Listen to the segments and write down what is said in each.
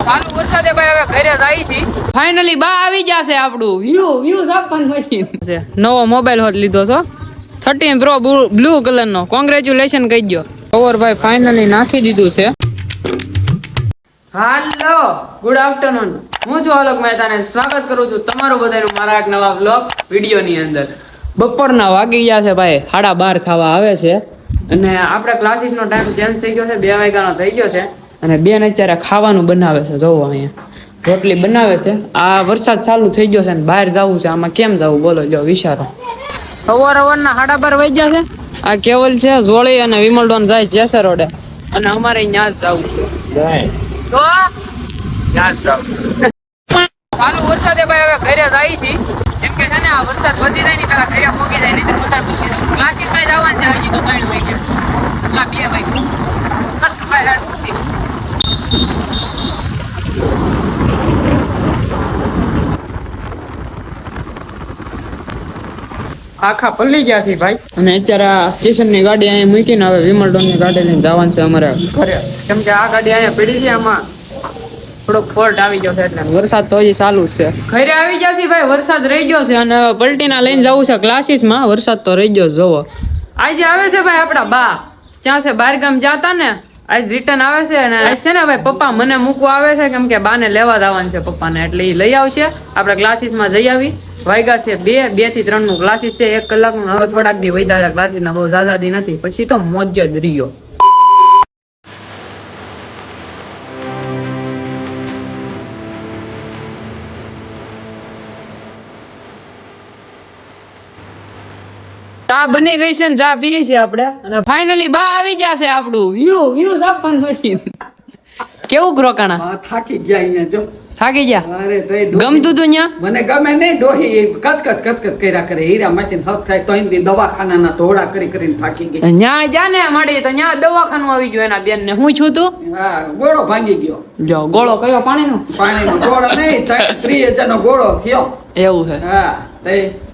ચાલુ વરસાદે ભાઈ હવે ઘરે જાય છે. ફાઇનલી બા આવી જશે આપણું વ્યૂઝ આપવાનું મશીન છે. નવો મોબાઈલ હોત લીધો છો 13 Pro બ્લુ કલર નો. કોંગ્રેચ્યુલેશન કહી દો. કવર ભાઈ ફાઇનલી નાખી દીધું છે. હાલો ગુડ આફ્ટરનૂન. હું છું આલોક મહેતા ને સ્વાગત કરું છું તમારું બધાનું મારા એક નવા વ્લોગ વિડીયો ની અંદર. બપોરના વાગી ગયા છે ભાઈ 12:30 થવા આવે છે અને આપણે ક્લાસીસ નો ટાઈમ ચેન્જ થઈ ગયો છે. 2 વાગ્યાનો થઈ ગયો છે અને બેન અત્યારે ખાવાનું બનાવે છે. જોવો અહીંયા રોટલી બનાવે છે. આ વરસાદ ચાલુ થઈ ગયો છે ને બહાર જવું છે. આમાં કેમ જવું બોલો, જો વિચારો. સવારના 12:30 વાગ્યા છે. આ કેવલ છે, જોળી અને વિમલડોન જાય જેસર રોડે અને અમારે ત્યાં જ જવું છે. તો ચાલુ વરસાદે ભાઈ હવે ઘરે જાય છે. એમ કે છે ને આ વરસાદ વધી જાય ને પેલા ઘરે પોગી જાય, નહીં વધારે પોગી જાય. ક્લાસીસ માં જવાનું છે હજી તો 3 વાગ્યા એટલા 2 વાગ્યા. આખા પલ્લી ગયા છે ભાઈ અને અત્યારે આ સ્ટેશન ની ગાડી અહીંયા મૂકીને હવે વિમલડોન ની ગાડી લઈને જવાનું છે અમારે ઘરે. કેમ કે આ ગાડી અહીંયા પડી છે, આમાં થોડોક ફોલ્ટ આવી ગયો છે એટલે વરસાદ તો હજી ચાલુ જ છે. ઘરે આવી જશે ભાઈ, વરસાદ રહી ગયો છે અને પલટીના લઈને જવું છે ક્લાસીસ માં. વરસાદ તો રહી ગયો જોવો. આજે આવે છે ભાઈ આપડા બા, ત્યાં છે બહાર ગામ જાતા ને, આજ રિટર્ન આવે છે અને આજ છે ને ભાઈ પપ્પા મને મૂકવા આવે છે કેમ કે બાને લેવા જવાનું છે પપ્પાને, એટલે એ લઈ આવશે. આપણે ક્લાસીસ માં જઈ આવી. વાગ્યા છે 2 થી 3 નું ક્લાસીસ છે, 1 કલાકનું. હવે થોડાક દી વૈધા ક્લાસીસ ના, બહુ દાદા દી નથી, પછી તો મોજ જ રહ્યો. ચા બની ગઈ છે ને ચા પીએ છે આપણે અને ફાઇનલી બા આવી જશે આપણું વ્યૂઝ આપવાનું મશીન. કેવું રોકાણા? થાકી ગયા અહીંયા જો. થાકી ગયા? અરે તઈ ગમતું તું ન્યા? મને ગમે નહીં. ડોહી કચકચ કર્યા કરે. હીરા મશીન હક થાય તો એની દવાખાનાના ધોળા કરીને થાકી ગઈ. ન્યા જાને મળી તો ન્યા દવાખાનું આવી ગયું એના બેન ને. હું છું તું? હા, ગોળો ભાંગી ગયો. જો ગોળો કયો? પાણીનો ગોળો નહીં, 30,000 નો ગોળો થયો. એવું છે? હા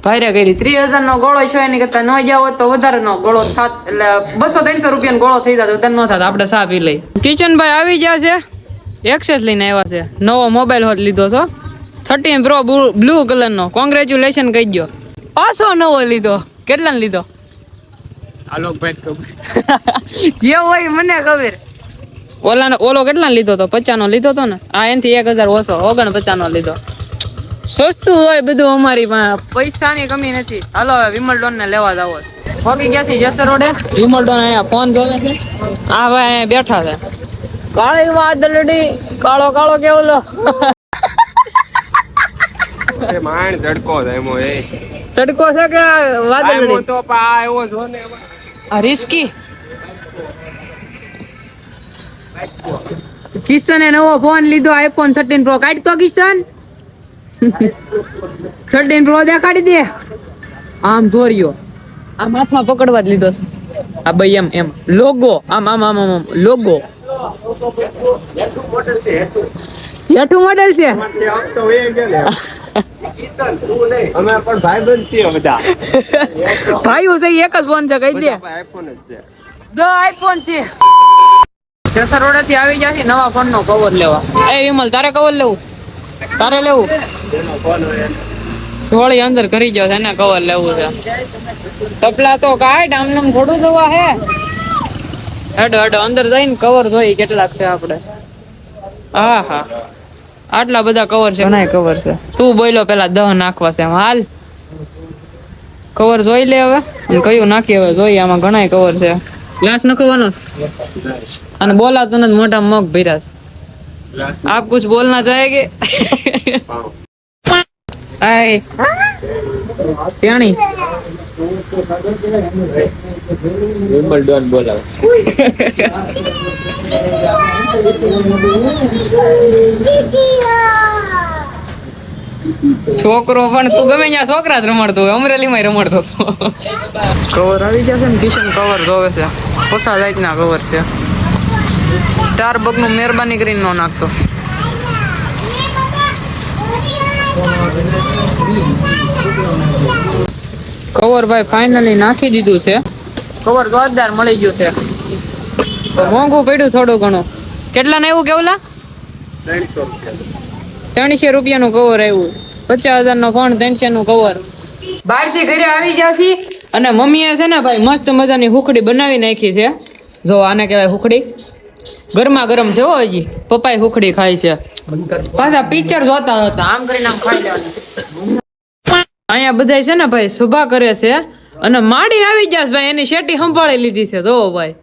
ભાઈરે કરી 30,000 નો ગોળો છે. એની કરતા ન જાવ તો વધારે નો ગોળો થાત, એટલે 200-300 રૂપિયાનો ગોળો થઈ જતો, તને ન થાત. આપણે ચા પી લઈ. કિચનભાઈ આવી ગયા છે, એક્સેસ લઈને આવ્યા છે. નવો મોબાઈલ હોત લીધો છો 13 Pro બ્લુ કલર નો. કોંગ્રેચ્યુલેશન કહી દો. પાછો નવો લીધો. કેટલાનો લીધો? આલોકભાઈ ખબર જે હોય મને ખબર. ઓલો કેટલાનો લીધો તો? 50 નો લીધો તો ને. આ એનથી 1000 ઓછો, 49 નો લીધો. સસ્તું હોય બધું અમારી પાસે, પૈસાની કમી નથી. હાલો હવે વિમલડોન ને લેવા જાવ. પહોંચી ગયા છે જેસર રોડે. વિમલડોન અહીંયા ફોન જોવે છે. આ ભાઈ અહીંયા બેઠા છે. કાળી વાદળડી કાળો કાળો કેવલો એ માણ ઝડકો છે એમો. એ તડકો છે કે વાદળડી? તો પા આવ્યો છો ને આ રિસ્કી. કિશને નવો ફોન લીધો, iPhone 13 Pro. કાઢ તો કિશન 13 Pro દેખાડી દે. આમ ધોર્યો, આ માથમાં પકડવા જ લીધો છે. આ ભાઈ એમ લોગો, આમ લોગો. હેઠું મોડેલ છે. અમે પણ ભાઈબંધ છીએ બધા. ભાઈઓ છે, એક જ ફોન છે કહી દે. આઈફોન જ છે. iPhone છે. જેસર રોડે થી આવી જાય નવા ફોન નો કવર લેવા. એ વિમલ તારે કવર લેવું? તારે લેવું? સોળી અંદર કરી જાવ છે ને કવર લેવું છે. સપલા તો કાઢ, આમ થોડું જોવા હે. હેડો અંદર જઈને કવર જોઈ કેટલાક છે આપણે. હા આટલા બધા કવર છે. ઘણા કવર છે. તું બોલો પેલા 10 નાખવા છે. હાલ કવર જોઈ લે હવે કયું નાખી. હવે જોઈએ આમાં ઘણા કવર છે. ગ્લાસ નખવાનો અને બોલાતું નથી, મોટા મગ ભર્યા છે. આપ કુછ બોલના ચાહેગે? આય ત્યાણી વિમલડોન બોલાવ. છોકરો પણ તું ગમે ત્યાં છોકરા જ રમાડતો હોય. અમરેલી માં રમાડતો હતો. કવર આવી ગયા છે ને. કિશન કવર જોવે છે. 50 લાઈટ ના કવર છે. સ્ટારબક નું મહેરબાની કરીને નો નાખતો. કવર ભાઈ ફાઇનલી નાખી દીધું છે. કવર જોરદાર મળી ગયું છે. મોંઘું પડ્યું થોડું ઘણું. કેટલા ને એવું કેવલા? રૂપિયાનું કવર આવ્યું. 50,000 નો ફોન, 300 નું કવર. બહાર થી ઘરે આવી ગયા છી અને મમ્મીએ છે ને ભાઈ મસ્ત મજાની હુખડી બનાવી નાખી છે. જો આને કહેવાય હુખડી. ગરમા ગરમ છે હો હજી. પપ્પાએ હુખડી ખાય છે. પાછા પિક્ચર જોતા હતા. આમ કરીને આમ ખાઈ લેવાનું. અહીંયા બધા છે ને ભાઈ સુભા કરે છે અને માડી આવી જશે ભાઈ. એની શેટી સંભાળી લીધી છે. જો ભાઈ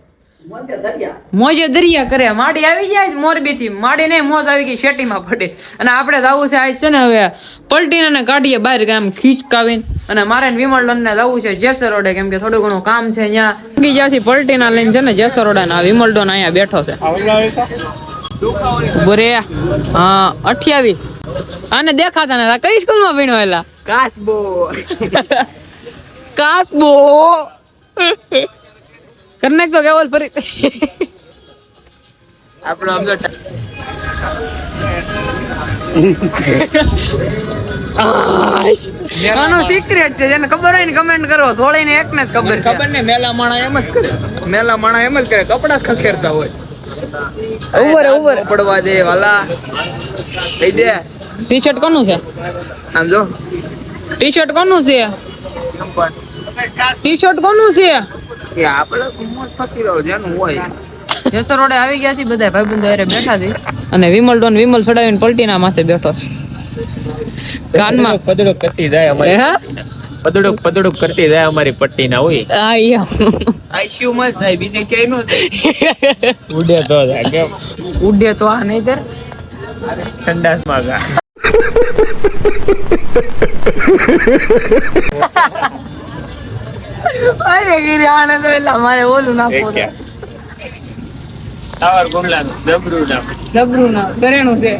મોજે દરિયા કરે. માડી આવી જાય મોરબી થી. માડી નહીં, મોજ આવી ગઈ શેટીમાં પડે. અને આપણે જવું છે આજ છે ને હવે પલટીને કાઢીએ બહાર ગામ ખીચકાવીને. અને મારે વિમલડન ને જવું છે જેસર રોડે, કેમ કે થોડું ઘણું કામ છે અહીંયા. જ્યાંથી પલટીના લઈને છે ને જેસર રોડે ના વિમલડન અહીંયા બેઠો છે. બોરે હા 28. આને દેખાતા ને કઈ સ્કૂલમાં ભણ્યો એલા? કાસબો કાસબો કરને તો કેવલ ફરી આપણો અમદો આનો સિક્રેટ છે. જેને ખબર હોય ને કમેન્ટ કરો. સોળીને એકને જ ખબર છે. ખબર ને મેલા માણા એમ જ કરે. મેલા માણા એમ જ કરે. કપડા જ ખખેરતા હોય. ઉપર પડવા દે વાલા. લઈ દે. ટી-શર્ટ કોનું છે? આમ જો. ટી-શર્ટ કોનું છે? ટી-શર્ટ કોનું છે? એ આપણે મોજ ફકીરો જેનું હોય. જેસર રોડે આવી ગયા છે બધા ભાઈબંધો હારે બેઠા છે અને વિમલ ચડાવીને પલટીના માથે બેઠો છે. કાનમાં પદડુક કરતી જાય અમારી. હા પદડુક કરતી જાય અમારી પટ્ટી ના હોય. આ યા આઈસીયુ માં જાય, બીજે ક્યાંય નો જાય. ઉડે તો જાય કેમ? ઉડે તો આ નહીં તર સંડાસ માં ગા. અરે ગીરી આને તો એલા મારે ઓલું નાખવું છે. ટાવર ગુમલાનું ડબરું ના કરેણું છે.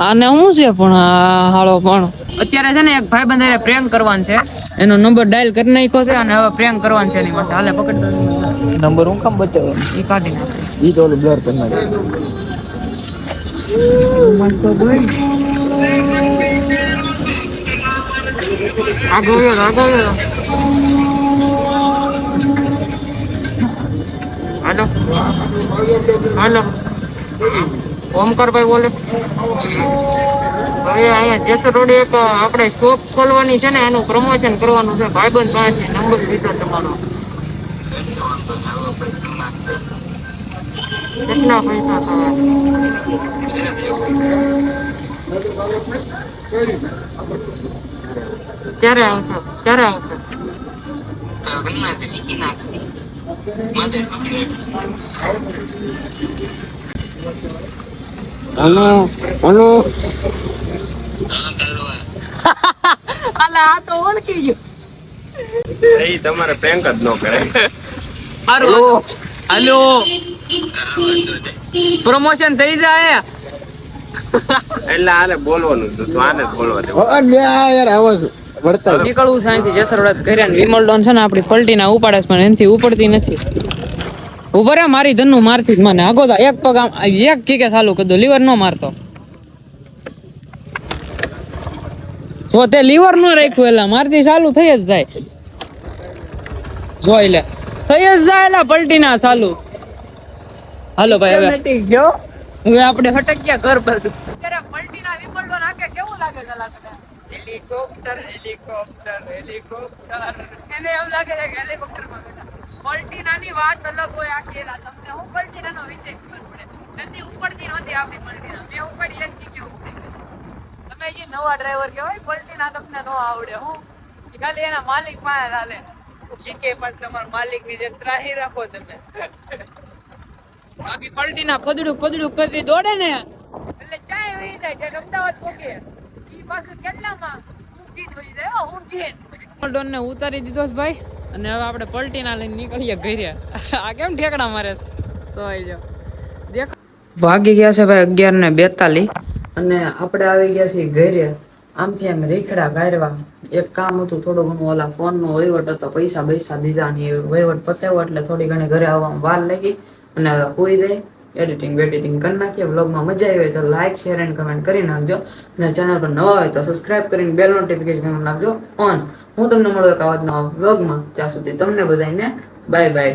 આને શું છે પણ આ હાળો પણ અત્યારે છે ને એક ભાઈબંધ હારે પ્રેન્ક કરવાનું છે. એનો નંબર ડાયલ કરી નાખ્યો છે અને હવે પ્રેન્ક કરવાનું છે એની માટે. હાલે પકડ નંબર હું કામ બતાવે? ઈ કાઢી નાખે. ઈ તો ઓલું બ્લર કરી નાખે. આગળ હાલો હાલો ઓમકારભાઈ બોલે. હવે અહીંયા જેસર રોડે એક આપણે શોપ ખોલવાની છે ને, એનું પ્રમોશન કરવાનું છે. ભાઈબંધ પાસે નંબર લીધો તમારો. કેટલા પૈસા થયા? ક્યારે આવશો? હલો અલા આ તો ઓળખી ગયો. એ તમારે પ્રેન્ક જ ન કરે. હાલો પ્રમોશન થઈ જાય. એટલે આને બોલવાનું હતું, આને જ બોલવા દે. નીકળવું છે અહીંથી જેસર રોડ ઘરે. વિમલ ડોન છે ને આપડી પલટીના ઉપાડે છે પણ એનાથી ઉપડતી નથી. ઉભો રે મારી ધનનું મારતી જ મને આગો એક પગ આમ એક કીકે ચાલુ કરી દો. લીવર નો મારતો. જો તે લીવર નો રાખ્યું એલા મારતી ચાલુ થઈ જ જાય. જોઈ લે થઈ જ જાય એલા પલટીના ચાલુ. હાલો ભાઈ હવે આપણે હટક ગયા ઘર બાજુ. અત્યારે પલટીના વિમલ ડોન આકે કેવું લાગે છે? હેલિકોપ્ટર એને એમ લાગે છે કે હેલિકોપ્ટરમાં બેઠા. પલટીનાની વાત અલગ હોય આખી રાત. તમને હું પલટીનાનો વિષય ખબર પડે નથી. ઉપડતી નહોતી આપણી પલટીના. મેં ઉપાડી એક થી કેવું તમે જે નવા ડ્રાઈવર કહેવાય પલટીના તમને ન આવડે. હું ખાલી એના માલિક પાસે હાલે. કે પાછ તમારા માલિક ની જે ત્રાહી રાખો તમે. બાકી પલટીના ફદડું કરી દોડે ને એટલે ચાય વહી જાય. જે અમદાવાદ પોકે ઈ પાછું કેટલામાં ઊંઘીને વહી જાય. ઊંઘીને ઉતારી દીધો છે ભાઈ. અને હવે આપણે પલટીના લઈને નીકળીએ ઘરે. આ કેમ ઠેકડા મારે તો આવી જાવ. દેખ વાગી ગયા છે ભાઈ 11:42 અને આપણે આવી ગયા છીએ ઘરે. આમથી એમ રેખડા ગાયરવા એક કામ હતું થોડું ઘણું. ઓલા ફોનનો વહીવટ હતો, પૈસા દીધા ની વહીવટ પતાવ્યો એટલે થોડી ઘણી ઘરે આવવામાં વાર લાગી. અને હવે હોઈ જાય એડિટિંગ કરી નાખીએ. વ્લોગમાં મજા આવી હોય તો લાઈક શેર એન્ડ કમેન્ટ કરી નાખજો. અને ચેનલ પર નવા હોય તો સબસ્ક્રાઇબ કરીને બેલ નોટિફિકેશન નાખજો ઓન. હું તમને મળું એક આવા નવા વ્લોગમાં. ત્યાં સુધી તમને બધાને બાય બાય.